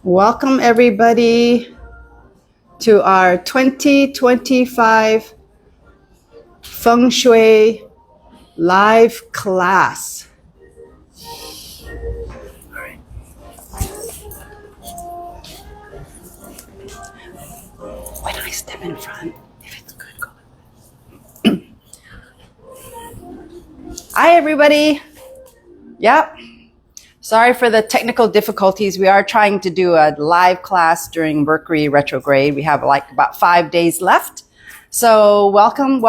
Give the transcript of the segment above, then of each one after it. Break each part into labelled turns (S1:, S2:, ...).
S1: Welcome everybody to our 2025 Feng Shui live class. Why don't I step in front? If it's good, go. Hi everybody. Yep. Sorry for the technical difficulties. We are trying to do a live class during Mercury retrograde. We have like about 5 days left. So welcome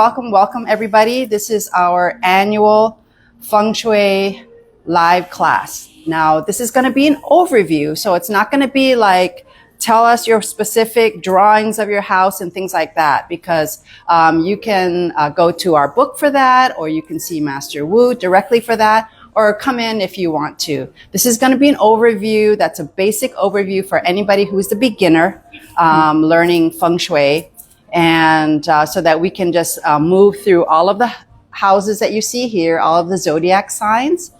S1: everybody. This is our annual Feng Shui live class. Now, this is going to be an overview. So it's not going to be like, tell us your specific drawings of your house and things like that, because you can go to our book for that, or you can see Master Wu directly for that, or come in if you want to. This is going to be an overview. That's a basic overview for anybody who's the beginner learning Feng Shui. And so that we can just move through all of the houses that you see here, all of the zodiac signs.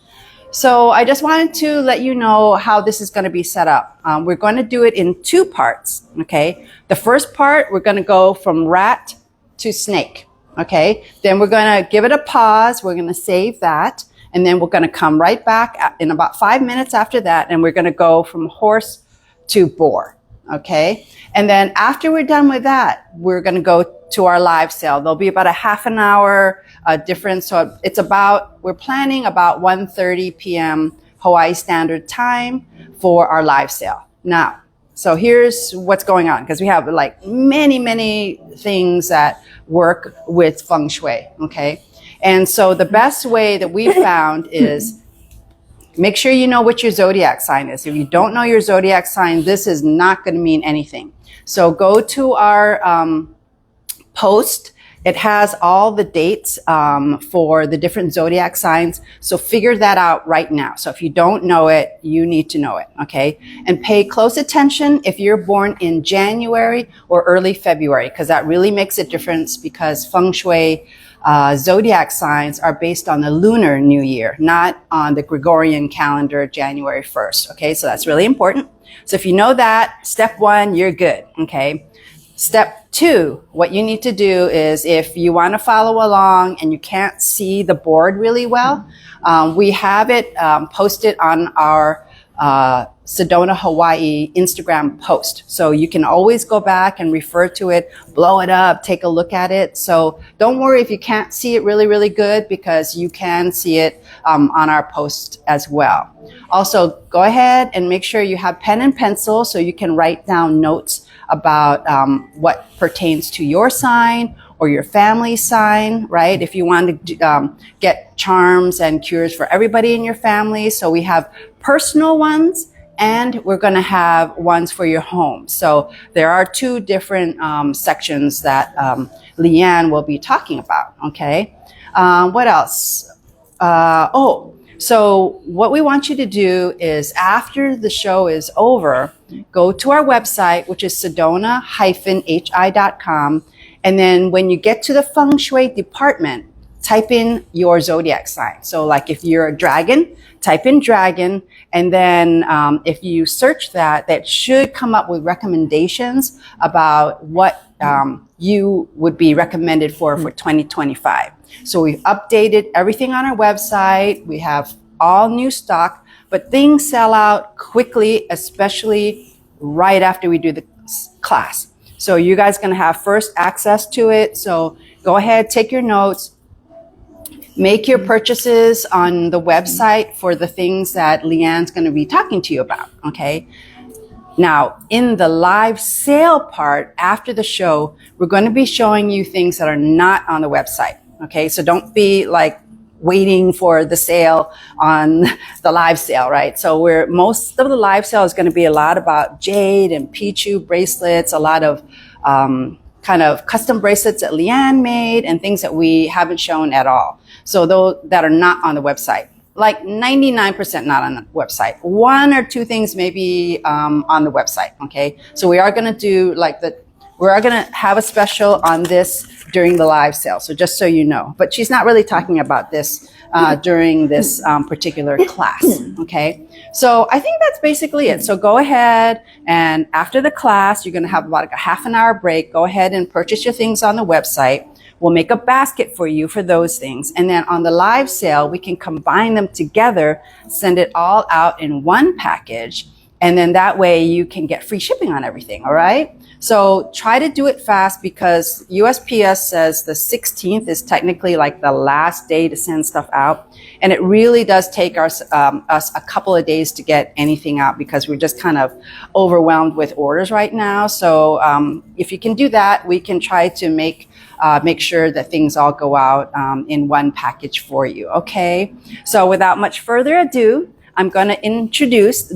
S1: So I just wanted to let you know how this is going to be set up. We're going to do it in 2 parts, okay? The first part, we're going to go from rat to snake, okay? Then we're going to give it a pause. We're going to save that. And then we're going to come right back in about 5 minutes after that. And we're going to go from horse to boar, okay? And then after we're done with that, we're going to go to our live sale. There'll be about a half an hour difference. So it's about, we're planning about 1:30 p.m. Hawaii Standard Time for our live sale. Now, so here's what's going on, because we have like many things that work with Feng Shui, okay? And so the best way that we found is make sure you know what your zodiac sign is. If you don't know your zodiac sign, this is not going to mean anything. So go to our post. It has all the dates for the different zodiac signs. So figure that out right now. So if you don't know it, you need to know it, okay? And pay close attention if you're born in January or early February, because that really makes a difference, because Feng Shui zodiac signs are based on the lunar new year, not on the Gregorian calendar, January 1st. Okay, so that's really important. So if you know that, step 1, you're good. Okay. Step 2, what you need to do is, if you want to follow along and you can't see the board really well, we have it posted on our Sedona, Hawaii Instagram post. So you can always go back and refer to it, blow it up, take a look at it. So don't worry if you can't see it really good, because you can see it on our post as well. Also, go ahead and make sure you have pen and pencil so you can write down notes about what pertains to your sign or your family sign, right? If you want to get charms and cures for everybody in your family. So we have personal ones, and we're going to have ones for your home. So there are 2 different sections that Leanne will be talking about, okay? What else? So what we want you to do is, after the show is over, go to our website, which is sedona-hi.com. And then when you get to the Feng Shui department, type in your zodiac sign. So like if you're a dragon, type in dragon. And then if you search that, that should come up with recommendations about what you would be recommended for 2025. So we've updated everything on our website. We have all new stock, but things sell out quickly, especially right after we do the class. So you guys are going to have first access to it. So go ahead, take your notes, make your purchases on the website for the things that Leanne's going to be talking to you about, okay? Now, in the live sale part after the show, we're going to be showing you things that are not on the website, okay? So don't be like waiting for the sale on the live sale, right? So most of the live sale is going to be a lot about jade and pichu bracelets, a lot of kind of custom bracelets that Leanne made, and things that we haven't shown at all. So those that are not on the website, like 99% not on the website. 1 or 2 things maybe on the website, okay? So we are going to do like We're going to have a special on this during the live sale. So just so you know, but she's not really talking about this during this particular class. Okay. So I think that's basically it. So go ahead, and after the class, you're going to have about like a half an hour break. Go ahead and purchase your things on the website. We'll make a basket for you for those things. And then on the live sale, we can combine them together, send it all out in one package. And then that way you can get free shipping on everything. All right. So try to do it fast, because USPS says the 16th is technically like the last day to send stuff out. And it really does take us a couple of days to get anything out, because we're just kind of overwhelmed with orders right now. So if you can do that, we can try to make sure that things all go out in one package for you. Okay. So without much further ado, I'm going to introduce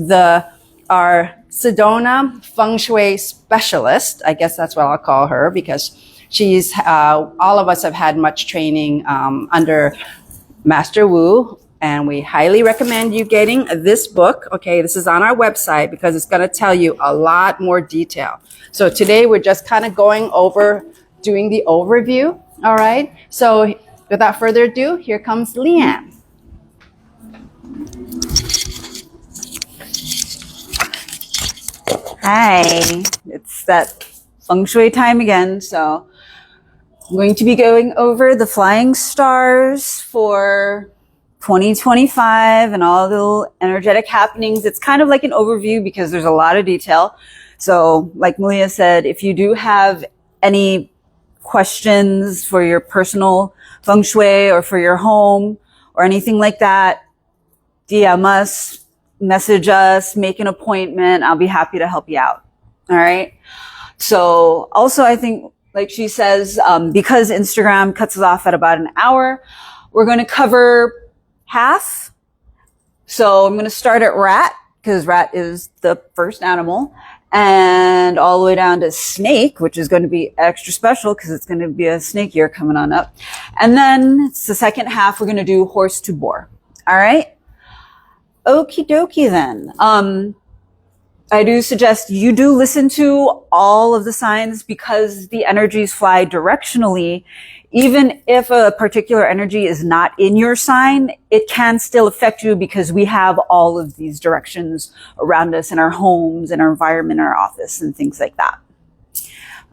S1: our Sedona Feng Shui specialist. I guess that's what I'll call her, because she's, all of us have had much training under Master Wu, and we highly recommend you getting this book. Okay, this is on our website because it's going to tell you a lot more detail. So today we're just kind of going over, doing the overview. All right, so without further ado, here comes Leanne.
S2: Hi, it's that Feng Shui time again. So I'm going to be going over the flying stars for 2025 and all the little energetic happenings. It's kind of like an overview because there's a lot of detail. So like Malia said, if you do have any questions for your personal Feng Shui or for your home or anything like that, DM us, message us, make an appointment. I'll be happy to help you out. All right. So also, I think, like she says, because Instagram cuts us off at about an hour, we're going to cover half. So I'm going to start at rat, because rat is the first animal, and all the way down to snake, which is going to be extra special because it's going to be a snake year coming on up. And then it's the second half, we're going to do horse to boar. All right. Okie dokie then. I do suggest you do listen to all of the signs, because the energies fly directionally. Even if a particular energy is not in your sign, it can still affect you, because we have all of these directions around us in our homes, in our environment, our office, and things like that.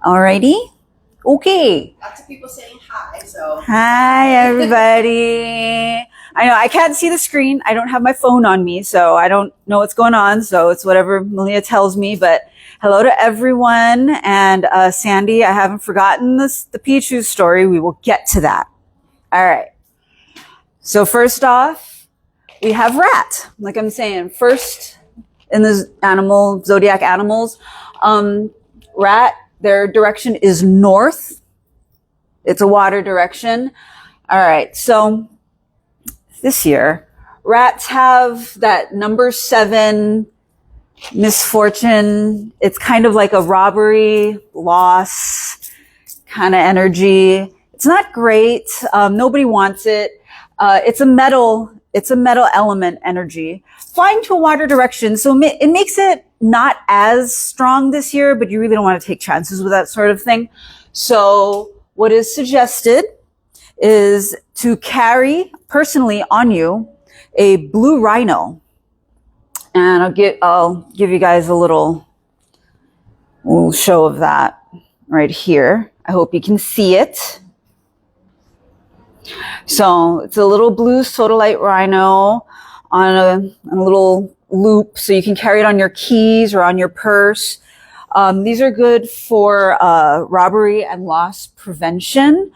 S2: Alrighty. Okay.
S1: Lots of people saying hi. So
S2: hi, everybody. I know I can't see the screen. I don't have my phone on me, so I don't know what's going on. So it's whatever Malia tells me. But hello to everyone. And Sandy, I haven't forgotten the Pichu story. We will get to that. All right. So first off, we have rat. Like I'm saying, first in the zodiac animals, rat, their direction is north. It's a water direction. All right. So this year, rats have that number 7 misfortune. It's kind of like a robbery, loss kind of energy. It's not great. Nobody wants it. It's a metal element energy flying to a water direction. So it makes it not as strong this year, but you really don't want to take chances with that sort of thing. So what is suggested is to carry personally on you a blue rhino. And I'll give you guys a little show of that right here. I hope you can see it. So it's a little blue sodalite rhino on a little loop, so you can carry it on your keys or on your purse. These are good for robbery and loss prevention.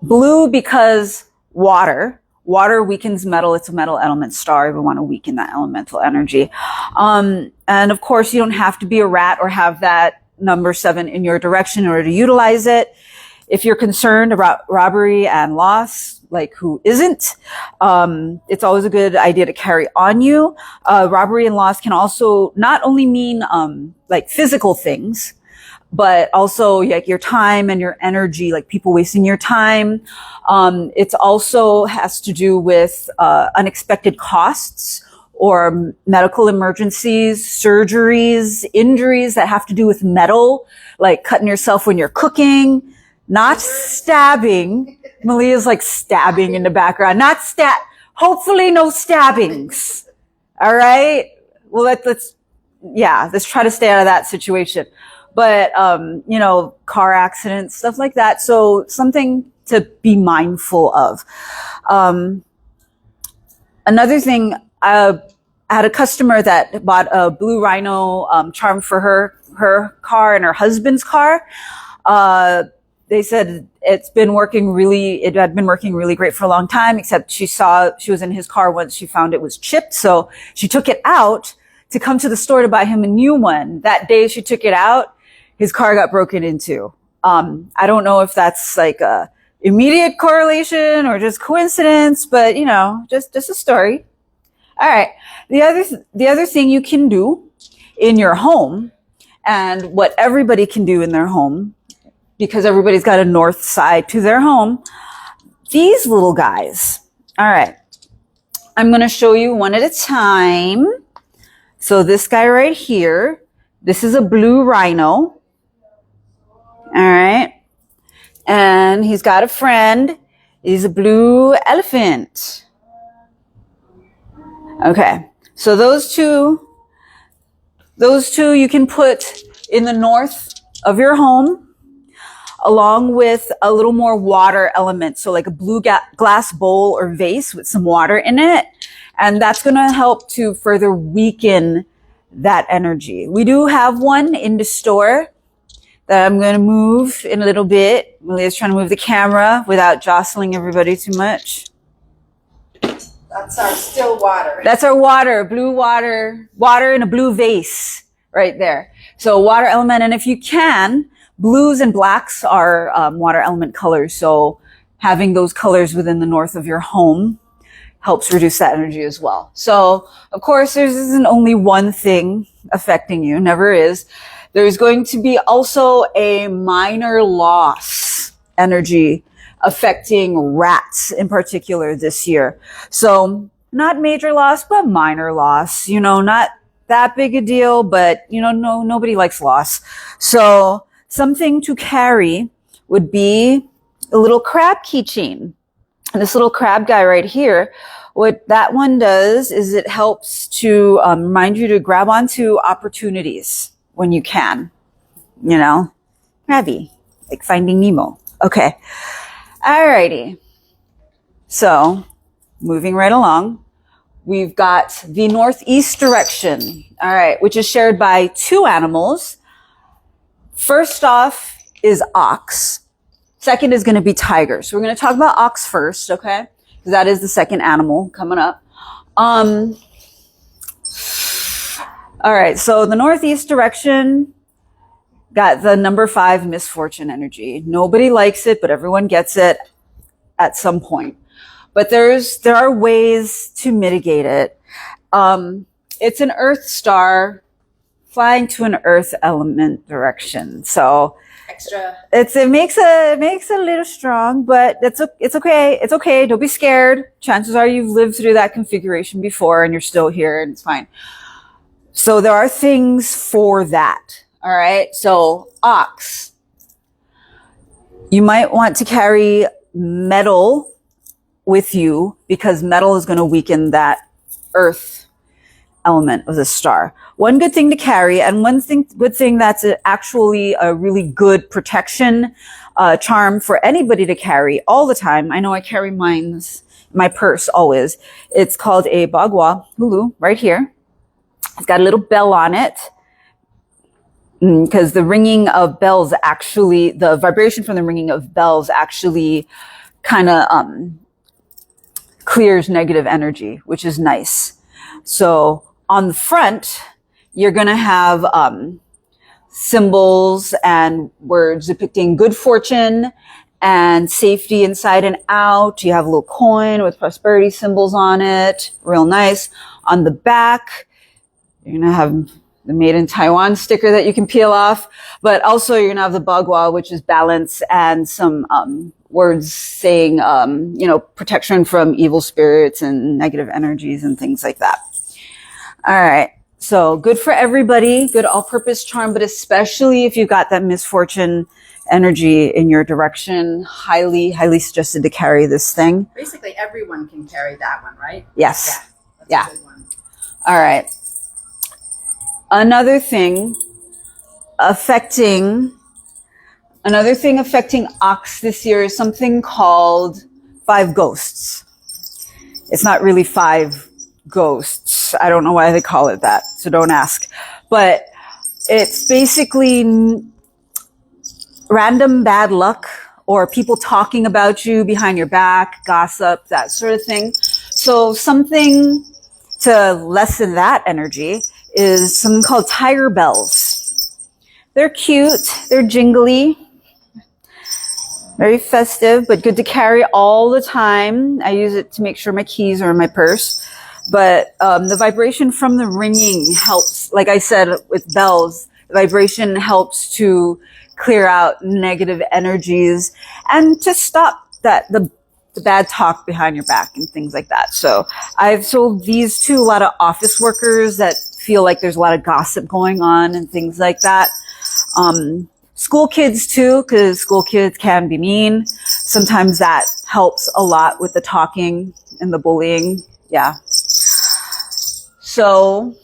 S2: Blue because water weakens metal. It's a metal element star. We want to weaken that elemental energy. And of course, you don't have to be a rat or have that number 7 in your direction in order to utilize it. If you're concerned about robbery and loss, like who isn't, it's always a good idea to carry on you. Robbery and loss can also not only mean like physical things, but also like your time and your energy, like people wasting your time. It also has to do with unexpected costs or medical emergencies, surgeries, injuries that have to do with metal, like cutting yourself when you're cooking, not stabbing. Malia's like stabbing in the background, hopefully no stabbings. All right. Well, let's try to stay out of that situation. But, car accidents, stuff like that. So something to be mindful of. Another thing, I had a customer that bought a blue rhino charm for her car and her husband's car. They said it had been working really great for a long time, except she was in his car once, she found it was chipped. So she took it out to come to the store to buy him a new one. That day she took it out, his car got broken into. I don't know if that's like a immediate correlation or just coincidence, but just a story. All right. The other thing you can do in your home, and what everybody can do in their home, because everybody's got a north side to their home, these little guys. All right. I'm going to show you one at a time. So this guy right here, this is a blue rhino. All right. And he's got a friend. He's a blue elephant. Okay. So those two you can put in the north of your home, along with a little more water element. So like a blue glass bowl or vase with some water in it. And that's going to help to further weaken that energy. We do have one in the store that I'm going to move in a little bit. Malia's trying to move the camera without jostling everybody too much.
S1: That's our still water.
S2: That's our water, blue water in a blue vase right there. So water element. And if you can, blues and blacks are water element colors. So having those colors within the north of your home helps reduce that energy as well. So of course, there isn't only one thing affecting you, never is. There's going to be also a minor loss energy affecting rats in particular this year. So not major loss, but minor loss, not that big a deal, but nobody likes loss. So something to carry would be a little crab keychain. And this little crab guy right here, what that one does is it helps to remind you to grab onto opportunities when you can, crabby, like Finding Nemo. Okay. Alrighty. So moving right along, we've got the northeast direction. All right. Which is shared by two animals. First off is ox. Second is going to be tiger. So we're going to talk about ox first. Okay. Because that is the second animal coming up. All right. So the northeast direction got the number 5 misfortune energy. Nobody likes it, but everyone gets it at some point. But there are ways to mitigate it. It's an earth star flying to an earth element direction. So
S1: Extra.
S2: it makes it a little strong, but it's okay. It's okay. Don't be scared. Chances are you've lived through that configuration before and you're still here and it's fine. So there are things for that. All right. So ox, you might want to carry metal with you because metal is going to weaken that earth element of the star. One good thing to carry, and good thing that's actually a really good protection charm for anybody to carry all the time. I know I carry my purse always. It's called a bagua hulu right here. It's got a little bell on it. Because the ringing of bells actually, the vibration from the ringing of bells actually kind of clears negative energy, which is nice. So on the front, you're going to have symbols and words depicting good fortune and safety inside and out. You have a little coin with prosperity symbols on it. Real nice. On the back, you're going to have the Made in Taiwan sticker that you can peel off, but also you're going to have the bagua, which is balance, and some words saying, protection from evil spirits and negative energies and things like that. All right. So good for everybody, good all-purpose charm, but especially if you've got that misfortune energy in your direction, highly, highly suggested to carry this thing.
S1: Basically, everyone can carry that one, right?
S2: Yes.
S1: Yeah. That's a good one.
S2: All right. Another thing affecting ox this year is something called 5 ghosts. It's not really 5 ghosts. I don't know why they call it that, so don't ask. But it's basically random bad luck or people talking about you behind your back, gossip, that sort of thing. So something to lessen that energy is something called tiger bells. They're cute, they're jingly, very festive, but good to carry all the time. I use it to make sure my keys are in my purse. But the vibration from the ringing helps, like I said, with bells, the vibration helps to clear out negative energies and to stop the bad talk behind your back and things like that. So I've sold these to a lot of office workers that feel like there's a lot of gossip going on and things like that. School kids too, because school kids can be mean. Sometimes that helps a lot with the talking and the bullying. Yeah. So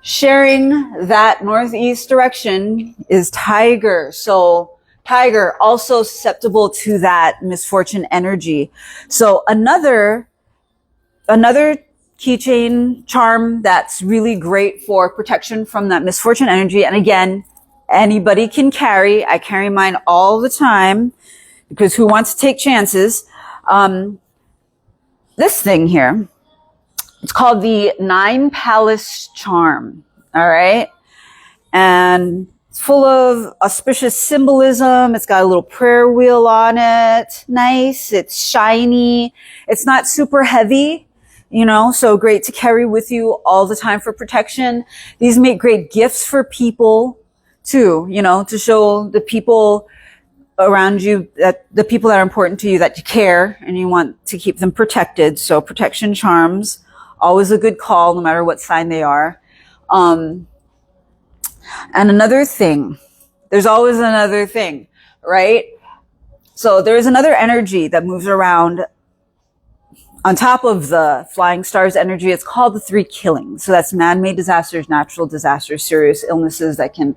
S2: sharing that northeast direction is tiger. So tiger also susceptible to that misfortune energy. So another keychain charm that's really great for protection from that misfortune energy. And again, anybody can carry. I carry mine all the time because who wants to take chances? This thing here, it's called the 9 Palace charm. All right. And it's full of auspicious symbolism. It's got a little prayer wheel on it. Nice. It's shiny. It's not super heavy, so great to carry with you all the time for protection. These make great gifts for people too, to show the people around you, that the people that are important to you, that you care and you want to keep them protected. So protection charms, always a good call no matter what sign they are. And another thing, there's always another thing, right? So there's another energy that moves around on top of the flying stars energy. It's called the 3 killings. So that's man-made disasters, natural disasters, serious illnesses that can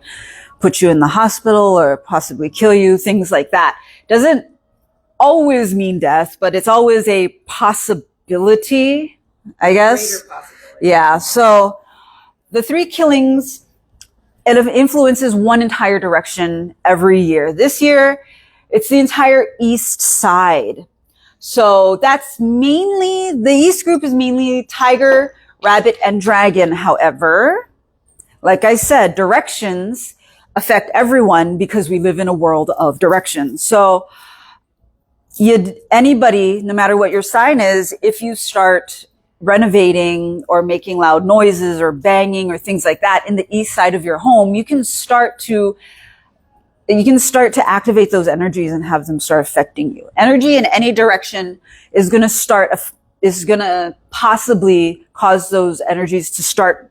S2: put you in the hospital or possibly kill you, things like that. Doesn't always mean death, but it's always a possibility, I guess.
S1: Greater possibility.
S2: Yeah. So the 3 killings, it influences one entire direction every year. This year, it's the entire east side. So that's mainly, the east group is mainly tiger, rabbit, and dragon. However, like I said, directions affect everyone because we live in a world of directions. So anybody, no matter what your sign is, if you start renovating or making loud noises or banging or things like that in the east side of your home, you can start to activate those energies and have them start affecting you. Energy in any direction is going to possibly cause those energies to start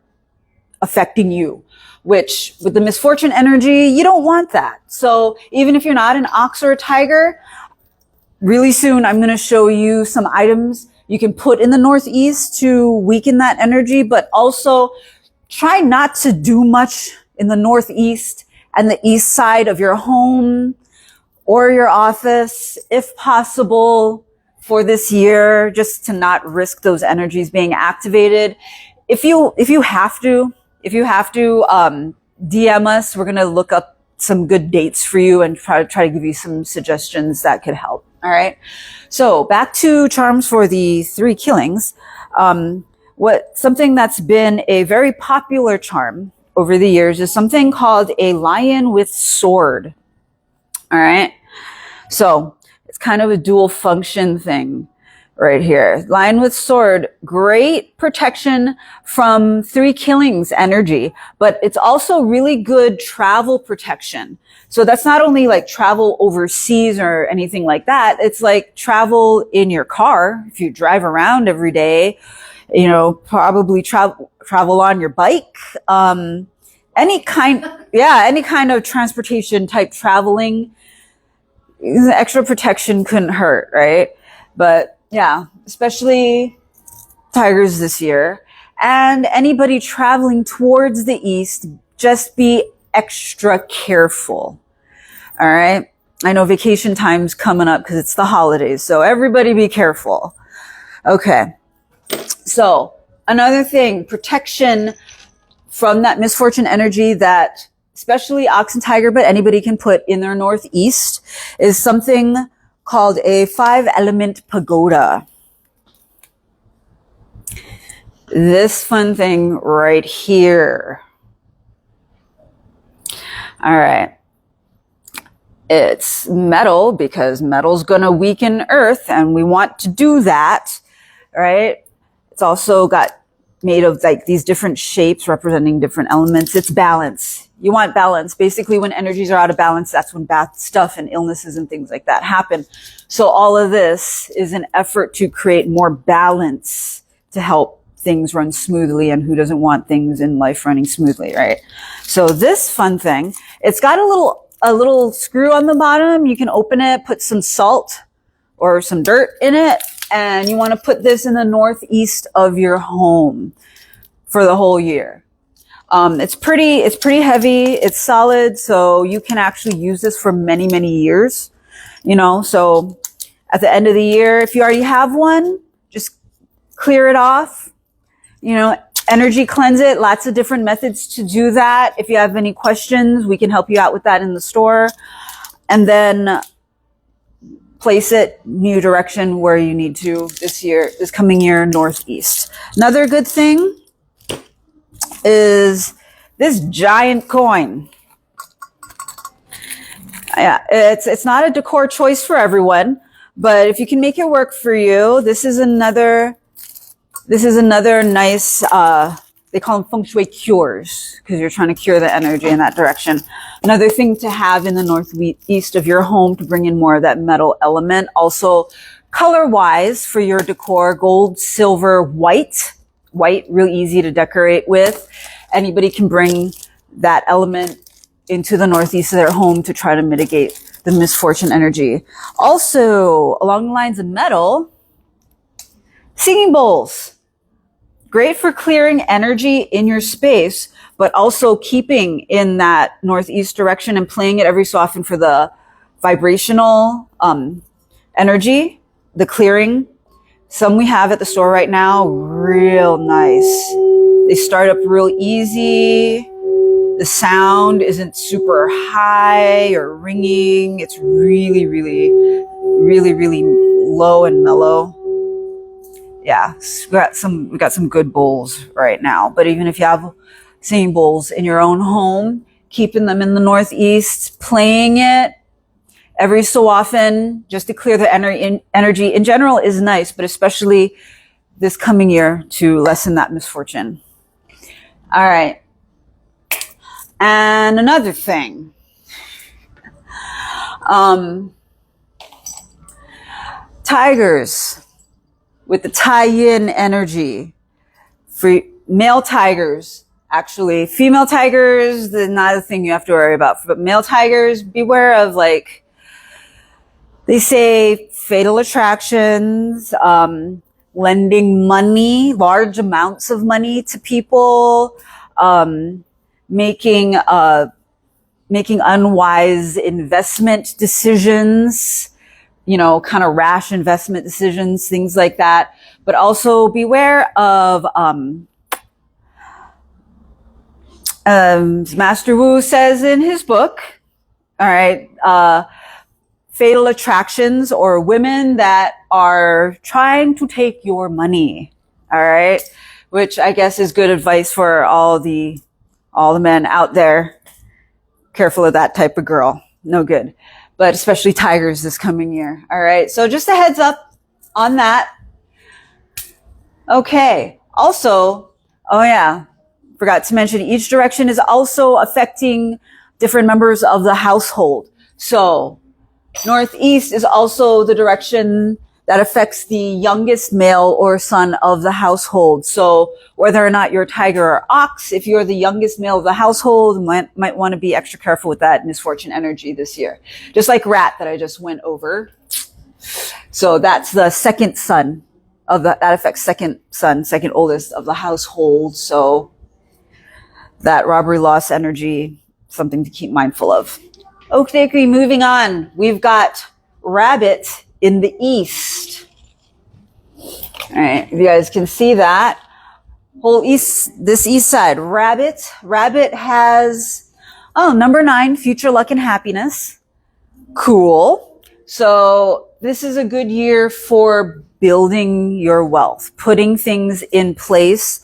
S2: affecting you, which with the misfortune energy, you don't want that. So even if you're not an ox or a tiger, really soon I'm going to show you some items you can put in the northeast to weaken that energy, but also try not to do much in the northeast and the east side of your home or your office, if possible, for this year, just to not risk those energies being activated. If you have to, DM us. We're going to look up some good dates for you and try to give you some suggestions that could help. All right. So back to charms for the 3 killings. Something that's been a very popular charm over the years is something called a lion with sword. All right. So it's kind of a dual function thing right here. Lion with sword, great protection from 3 killings energy, but it's also really good travel protection. So that's not only like travel overseas or anything like that. It's like travel in your car. If you drive around every day, you know, probably travel on your bike. Any kind of transportation type traveling. Extra protection couldn't hurt, right? But yeah, especially tigers this year. And anybody traveling towards the east, just be extra careful. All right. I know vacation time's coming up because it's the holidays. So everybody be careful. Okay. So another thing, protection from that misfortune energy that especially ox and tiger, but anybody can put in their northeast, is something called a 5-element pagoda. This fun thing right here. All right. It's metal because metal's going to weaken earth and we want to do that, right? It's also got made of like these different shapes representing different elements. It's balance. You want balance. Basically, when energies are out of balance, that's when bad stuff and illnesses and things like that happen. So all of this is an effort to create more balance to help things run smoothly, and who doesn't want things in life running smoothly, right? So this fun thing, it's got a little screw on the bottom. You can open it, put some salt or some dirt in it, and you want to put this in the northeast of your home for the whole year. It's pretty heavy. It's solid. So you can actually use this for many, many years, you know, so at the end of the year, if you already have one, just clear it off, you know, energy cleanse it. Lots of different methods to do that. If you have any questions, we can help you out with that in the store, and then place it new direction where you need to this coming year, northeast. Another good thing is this giant coin. Yeah, it's not a decor choice for everyone, but if you can make it work for you, this is another nice, they call them Feng Shui cures because you're trying to cure the energy in that direction. Another thing to have in the northeast of your home to bring in more of that metal element. Also, color-wise for your decor, gold, silver, white. White, real easy to decorate with. Anybody can bring that element into the northeast of their home to try to mitigate the misfortune energy. Also, along the lines of metal, singing bowls. Great for clearing energy in your space, but also keeping in that northeast direction and playing it every so often for the vibrational energy, the clearing. Some we have at the store right now, real nice. They start up real easy. The sound isn't super high or ringing. It's really, really, really, really low and mellow. Yeah, we got some good bowls right now. But even if you have singing bowls in your own home, keeping them in the northeast, playing it every so often just to clear the energy in general is nice, but especially this coming year to lessen that misfortune. All right. And another thing, tigers with the tie-in energy for male tigers. Actually, female tigers, not a thing you have to worry about. But male tigers, beware of, like, they say fatal attractions, lending money, large amounts of money to people, making unwise investment decisions, you know, kind of rash investment decisions, things like that. But also beware of, Master Wu says in his book, all right, fatal attractions or women that are trying to take your money, all right, which I guess is good advice for all the men out there. Careful of that type of girl. No good. But especially tigers this coming year. All right. So just a heads up on that. Okay. Also, oh yeah, forgot to mention each direction is also affecting different members of the household. So northeast is also the direction that affects the youngest male or son of the household. So whether or not you're a tiger or ox, if you're the youngest male of the household, might want to be extra careful with that misfortune energy this year. Just like rat that I just went over. So that's the second son that affects second son, second oldest of the household. So that robbery loss energy, something to keep mindful of. Okay, moving on. We've got rabbit in the east. All right, if you guys can see that whole this east side, rabbit has, number 9, future luck and happiness. Cool. So this is a good year for building your wealth, putting things in place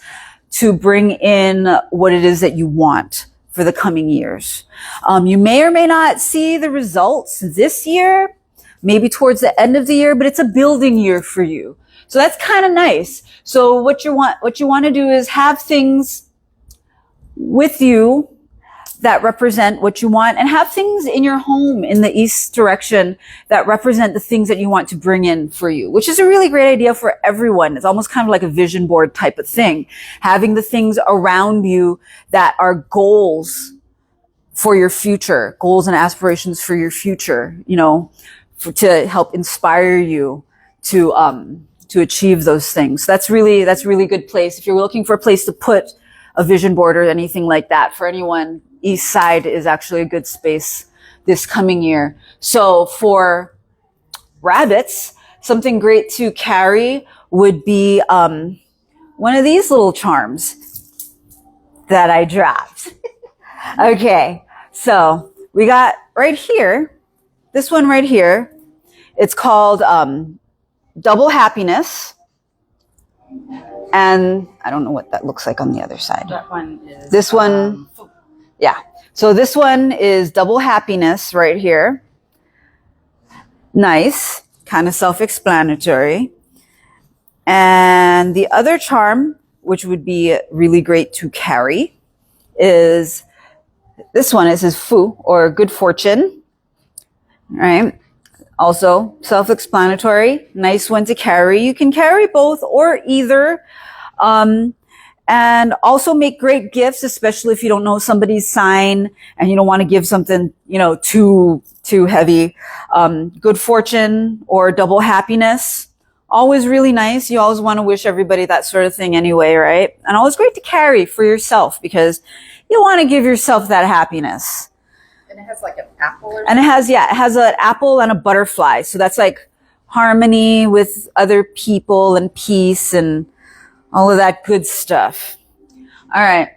S2: to bring in what it is that you want for the coming years. You may or may not see the results this year, maybe towards the end of the year, but it's a building year for you. So that's kind of nice. So what you want to do is have things with you that represent what you want, and have things in your home in the east direction that represent the things that you want to bring in for you, which is a really great idea for everyone. It's almost kind of like a vision board type of thing. Having the things around you that are goals for your future, goals and aspirations for your future, to help inspire you to achieve those things. That's really a good place. If you're looking for a place to put a vision board or anything like that for anyone, east side is actually a good space this coming year. So for rabbits, something great to carry would be one of these little charms that I dropped. Okay, so we got right here, this one right here. It's called Double Happiness. And I don't know what that looks like on the other side.
S1: That one is...
S2: This one... Yeah. So this one is Double Happiness right here. Nice. Kind of self-explanatory. And the other charm, which would be really great to carry, is this one. It says Fu, or good fortune. All right. Also self-explanatory. Nice one to carry. You can carry both or either. And also make great gifts, especially if you don't know somebody's sign and you don't want to give something, too heavy. Good fortune or double happiness. Always really nice. You always want to wish everybody that sort of thing anyway, right? And always great to carry for yourself because you want to give yourself that happiness.
S1: And it has like an apple or something?
S2: And it has an apple and a butterfly. So that's like harmony with other people and peace and all of that good stuff. All right.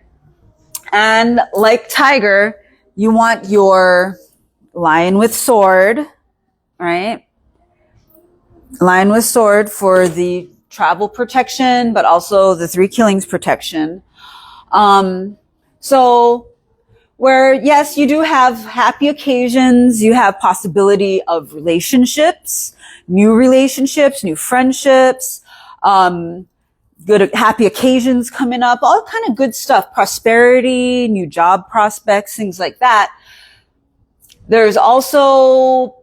S2: And like tiger, you want your lion with sword, right? Lion with sword for the travel protection, but also the 3 killings protection. So where, yes, you do have happy occasions, you have possibility of relationships, new friendships, good, happy occasions coming up, all kind of good stuff, prosperity, new job prospects, things like that. There's also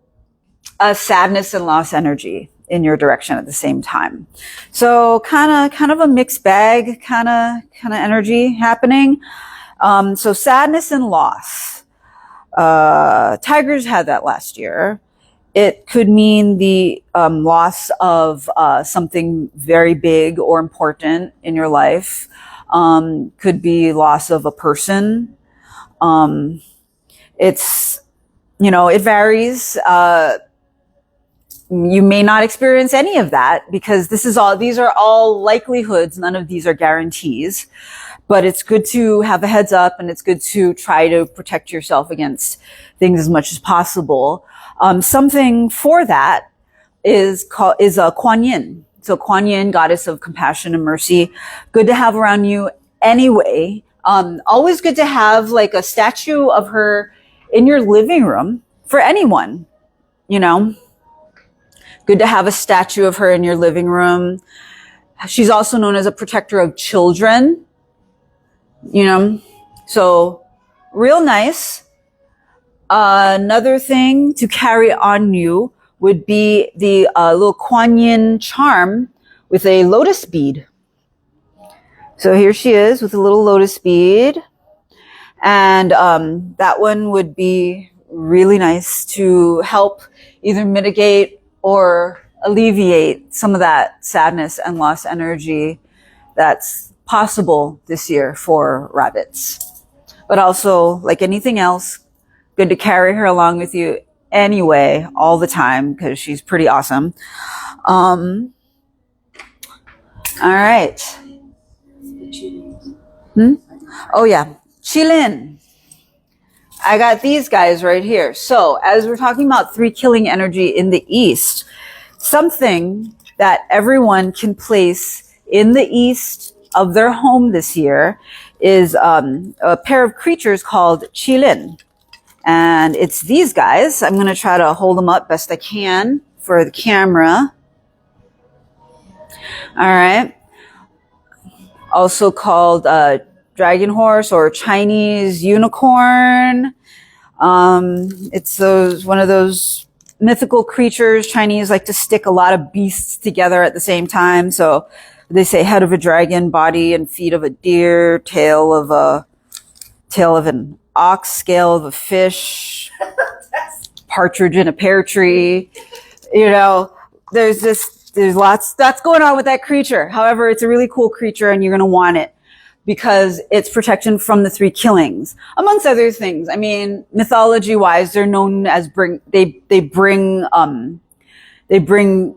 S2: a sadness and loss energy in your direction at the same time. So kind of a mixed bag, kind of energy happening. So sadness and loss. Tigers had that last year. It could mean the loss of something very big or important in your life. Could be loss of a person. It's, it varies. You may not experience any of that because these are all likelihoods. None of these are guarantees. But it's good to have a heads up, and it's good to try to protect yourself against things as much as possible. Something for that is a Kuan Yin. So Kuan Yin, goddess of compassion and mercy, good to have around you anyway. Always good to have like a statue of her in your living room for anyone, Good to have a statue of her in your living room. She's also known as a protector of children, So real nice. Another thing to carry on you would be the little Kuan Yin charm with a lotus bead. So here she is with a little lotus bead. And that one would be really nice to help either mitigate or alleviate some of that sadness and lost energy that's possible this year for rabbits. But also, like anything else, good to carry her along with you anyway, all the time, because she's pretty awesome. All right. Oh, yeah. Qilin. I got these guys right here. So as we're talking about 3 killing energy in the East, something that everyone can place in the East of their home this year is a pair of creatures called Qilin. And it's these guys. I'm going to try to hold them up best I can for the camera. All right. Also called dragon horse or Chinese unicorn. It's one of those mythical creatures. Chinese like to stick a lot of beasts together at the same time. So they say head of a dragon, body and feet of a deer, tail of an ox, scale of a fish, partridge in a pear tree. You know, there's lots that's going on with that creature. However, it's a really cool creature and you're going to want it because it's protection from the 3 killings, amongst other things. I mean, mythology wise, they're known as they bring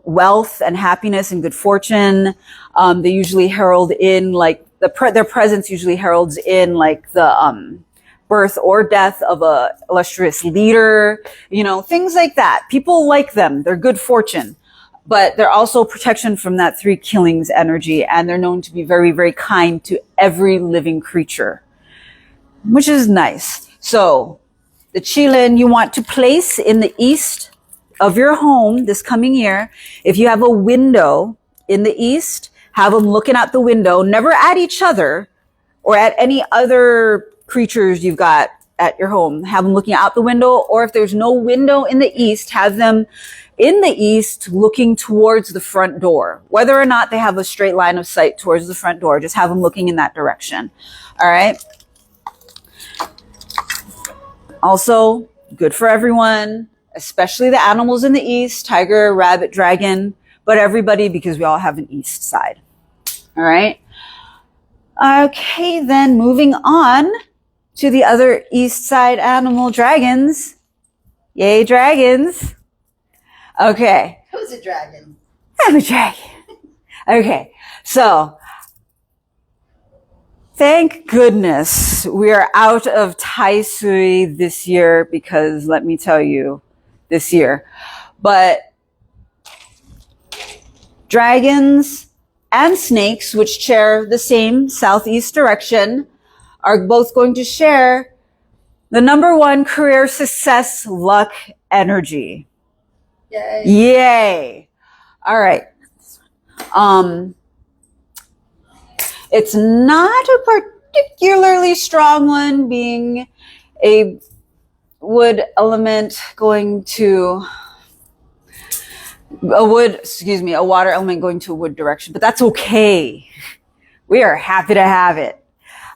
S2: wealth and happiness and good fortune. They usually herald in like their presence usually heralds in like the birth or death of a illustrious leader, you know, things like that. People like them. They're good fortune, but they're also protection from that 3 killings energy. And they're known to be very, very kind to every living creature, which is nice. So the Qilin you want to place in the east of your home this coming year. If you have a window in the east, have them looking out the window, never at each other or at any other creatures you've got at your home. Have them looking out the window, or if there's no window in the east, have them in the east looking towards the front door. Whether or not they have a straight line of sight towards the front door, just have them looking in that direction. All right. Also, good for everyone, especially the animals in the east, tiger, rabbit, dragon, but everybody, because we all have an east side. All right. Okay, then moving on to the other east side animal, dragons. Yay, dragons. Okay.
S1: Who's a dragon?
S2: I'm a dragon. Okay, so thank goodness we are out of Tai Sui this year, because let me tell you, this year. But dragons and snakes, which share the same southeast direction, are both going to share the #1 career success luck energy.
S1: Yay.
S2: Yay. All right. It's not a particularly strong one, being a wood element going to a water element going to a wood direction, but that's okay. We are happy to have it.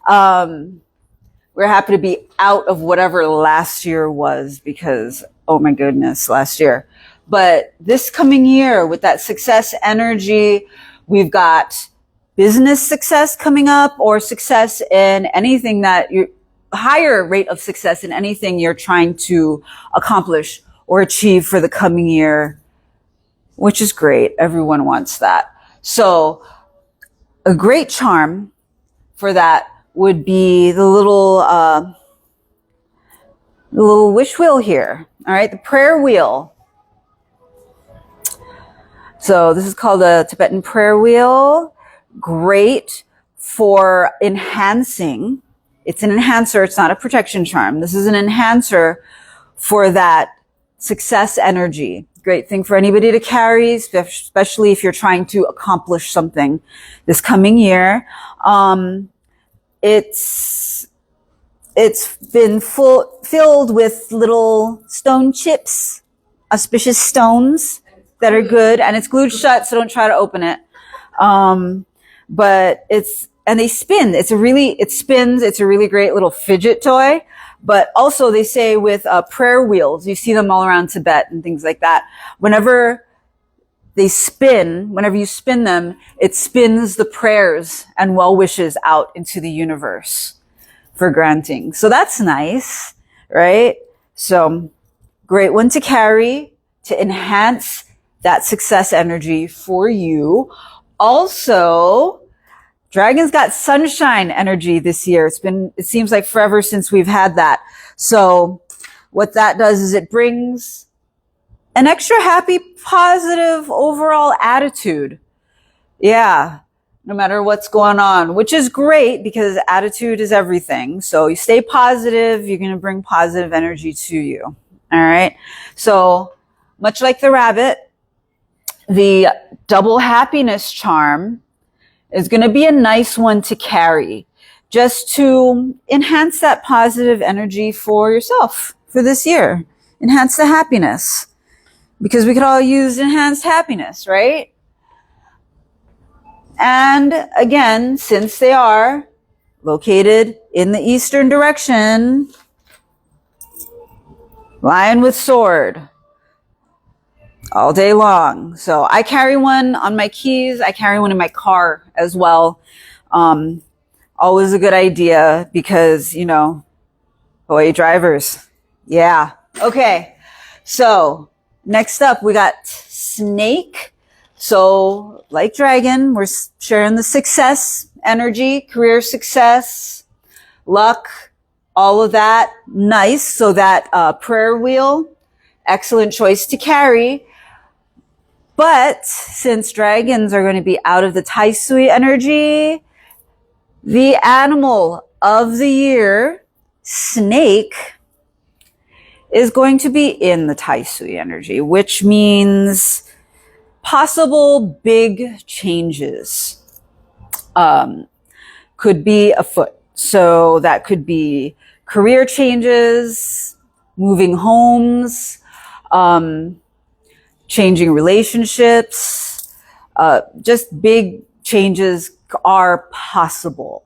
S2: We're happy to be out of whatever last year was, because, oh my goodness, last year. But this coming year with that success energy, we've got business success coming up, or success in anything that you higher rate of success in anything you're trying to accomplish or achieve for the coming year, which is great. Everyone wants that. So a great charm for that would be the little wish wheel here. All right. The prayer wheel. So this is called a Tibetan prayer wheel. Great for enhancing. It's an enhancer. It's not a protection charm. This is an enhancer for that success energy. Great thing for anybody to carry, especially if you're trying to accomplish something this coming year. It's been filled with little stone chips auspicious stones that are good, and it's glued shut, so don't try to open it. But and they spin. It spins. It's a really great little fidget toy. But also they say with prayer wheels, you see them all around Tibet and things like that. Whenever you spin them, it spins the prayers and well wishes out into the universe for granting. So that's nice, right? So great one to carry to enhance that success energy for you. Also, Dragon's got sunshine energy this year. It seems like forever since we've had that. So what that does is it brings an extra happy, positive overall attitude. Yeah. No matter what's going on, which is great because attitude is everything. So you stay positive, you're going to bring positive energy to you. All right. So much like the rabbit, the double happiness charm is going to be a nice one to carry just to enhance that positive energy for yourself for this year. Enhance the happiness because we could all use enhanced happiness, right? And again, since they are located in the eastern direction, lion with sword all day long. So I carry one on my keys. I carry one in my car as well. Always a good idea because, Hawaii drivers. Yeah. Okay. So next up, we got snake. So like dragon, we're sharing the success energy, career success, luck, all of that. Nice. So that prayer wheel, excellent choice to carry. But since dragons are going to be out of the Tai Sui energy, the animal of the year, snake, is going to be in the Tai Sui energy, which means possible big changes could be afoot. So that could be career changes, moving homes, changing relationships, just big changes are possible.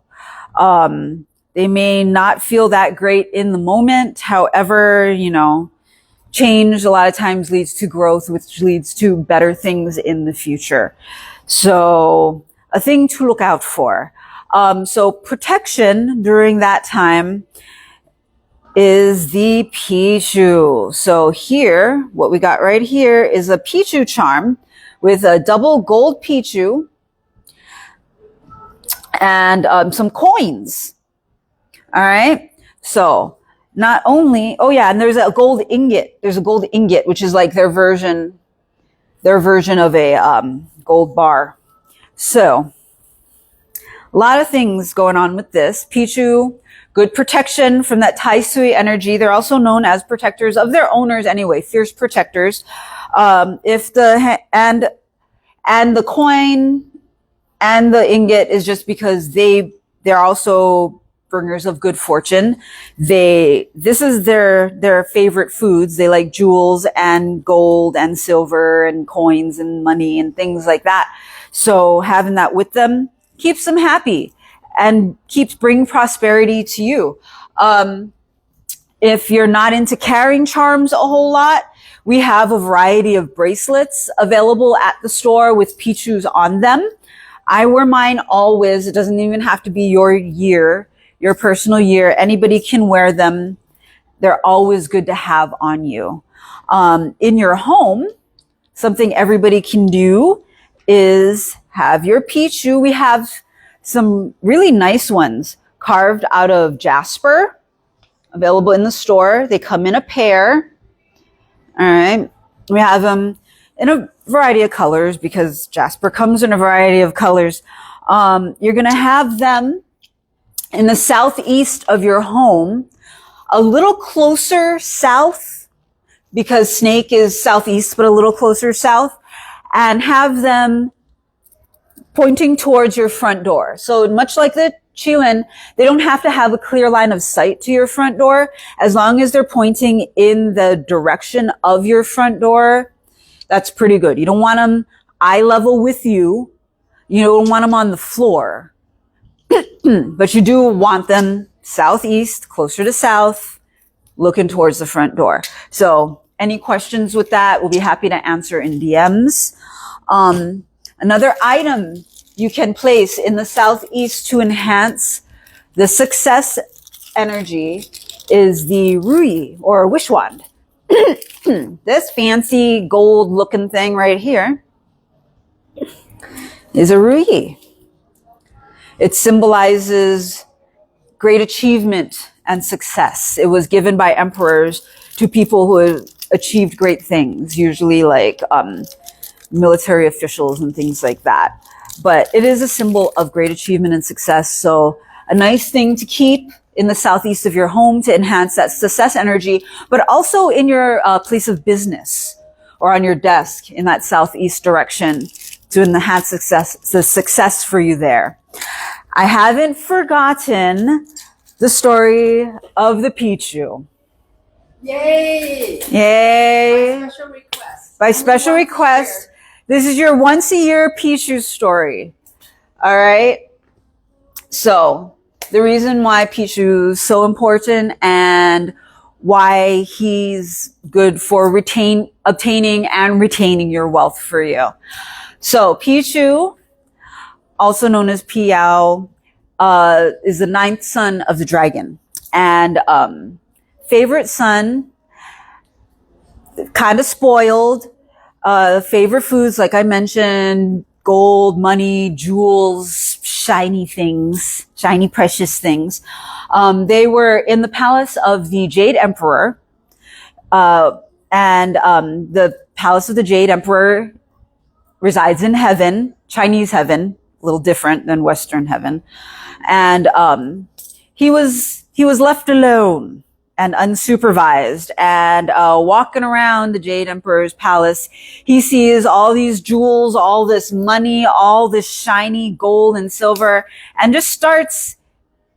S2: They may not feel that great in the moment. However, change a lot of times leads to growth, which leads to better things in the future. So a thing to look out for. So protection during that time is the Pichu. So here, what we got right here is a Pichu charm with a double gold Pichu and some coins. All right. So not only, and there's a gold ingot. There's a gold ingot, which is like their version of a gold bar. So a lot of things going on with this. Pichu, good protection from that Tai Sui energy. They're also known as protectors of their owners anyway, fierce protectors. And the coin and the ingot is just because they're also bringers of good fortune. This is their favorite foods. They like jewels and gold and silver and coins and money and things like that. So having that with them keeps them happy and keeps bringing prosperity to you. If you're not into carrying charms a whole lot, we have a variety of bracelets available at the store with Pichus on them. I wear mine always. It doesn't even have to be your year, your personal year. Anybody can wear them. They're always good to have on you. In your home, something everybody can do is have your Pichu. We have some really nice ones carved out of jasper, available in the store. They come in a pair. All right. We have them in a variety of colors because jasper comes in a variety of colors. You're going to have them in the southeast of your home, a little closer south because snake is southeast, but a little closer south, and have them pointing towards your front door. So much like the Qilin, they don't have to have a clear line of sight to your front door. As long as they're pointing in the direction of your front door, that's pretty good. You don't want them eye level with you. You don't want them on the floor. But you do want them southeast, closer to south, looking towards the front door. So any questions with that, we'll be happy to answer in DMs. Another item you can place in the southeast to enhance the success energy is the Ruyi or wish wand. This fancy gold looking thing right here is a Ruyi. It symbolizes great achievement and success. It was given by emperors to people who have achieved great things, usually like military officials and things like that. But it is a symbol of great achievement and success. So a nice thing to keep in the southeast of your home to enhance that success energy, but also in your place of business or on your desk in that southeast direction to enhance the success for you there. I haven't forgotten the story of the Pichu.
S1: Yay!
S2: Yay!
S1: By special request.
S2: By special request. This is your once a year Pichu story. All right. So the reason why Pichu is so important and why he's good for obtaining and retaining your wealth for you. So Pichu, also known as Piao, is the ninth son of the dragon. And favorite son, kind of spoiled. Favorite foods, like I mentioned, gold, money, jewels, shiny things, shiny precious things. They were in the palace of the Jade Emperor. And the palace of the Jade Emperor resides in heaven, Chinese heaven, a little different than Western heaven. And he was left alone and unsupervised and walking around the Jade Emperor's palace. He sees all these jewels, all this money, all this shiny gold and silver, and just starts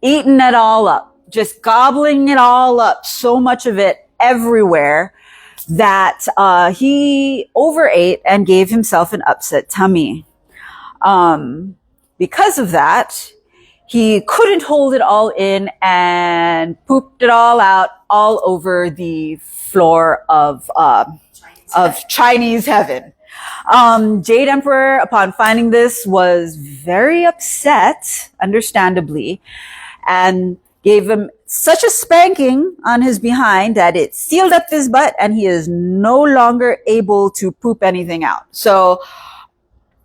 S2: eating it all up, just gobbling it all up, so much of it everywhere that he overate and gave himself an upset tummy. Because of that, he couldn't hold it all in and pooped it all out all over the floor of Chinese heaven. Jade Emperor, upon finding this, was very upset, understandably, and gave him such a spanking on his behind that it sealed up his butt and he is no longer able to poop anything out. So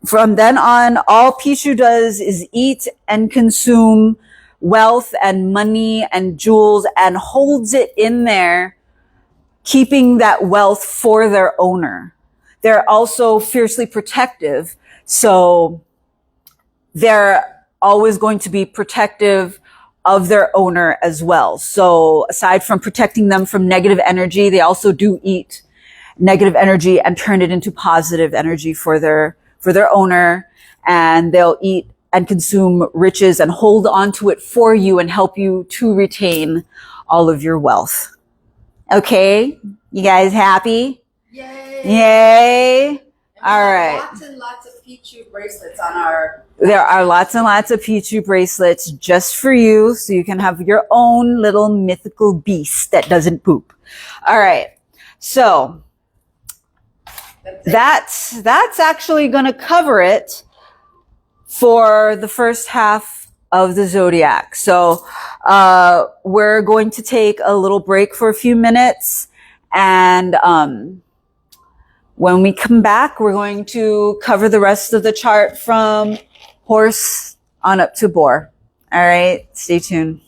S2: from then on, all Pichu does is eat and consume wealth and money and jewels and holds it in there, keeping that wealth for their owner. They're also fiercely protective. So they're always going to be protective of their owner as well. So aside from protecting them from negative energy, they also do eat negative energy and turn it into positive energy for their owner, and they'll eat and consume riches and hold on to it for you and help you to retain all of your wealth. Okay, you guys happy?
S1: Yay!
S2: Yay! All right.
S1: Lots and lots of Pichu bracelets on our.
S2: There are lots and lots of Pichu bracelets just for you, so you can have your own little mythical beast that doesn't poop. All right, so that's actually going to cover it for the first half of the zodiac. So we're going to take a little break for a few minutes, and when we come back, we're going to cover the rest of the chart from horse on up to boar. All right, stay tuned.